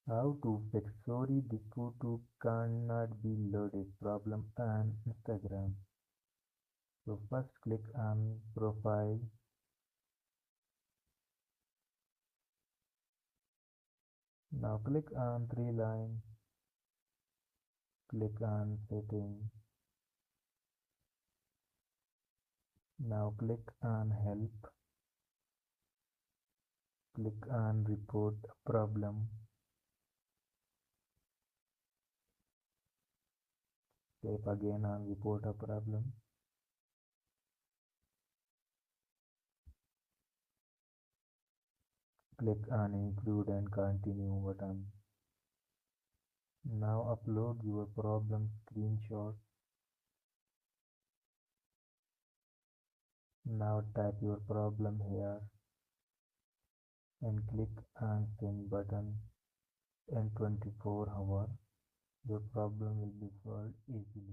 How to fix sorry the photo cannot be loaded problem on Instagram. So first click on profile. Now click on three line. Click on setting. Now click on help. Click on report problem. Tap again on report a problem. Click on include and continue button. Now upload your problem screenshot. Now type your problem here and click on send button. In 24 hours, your problem will be solved easily.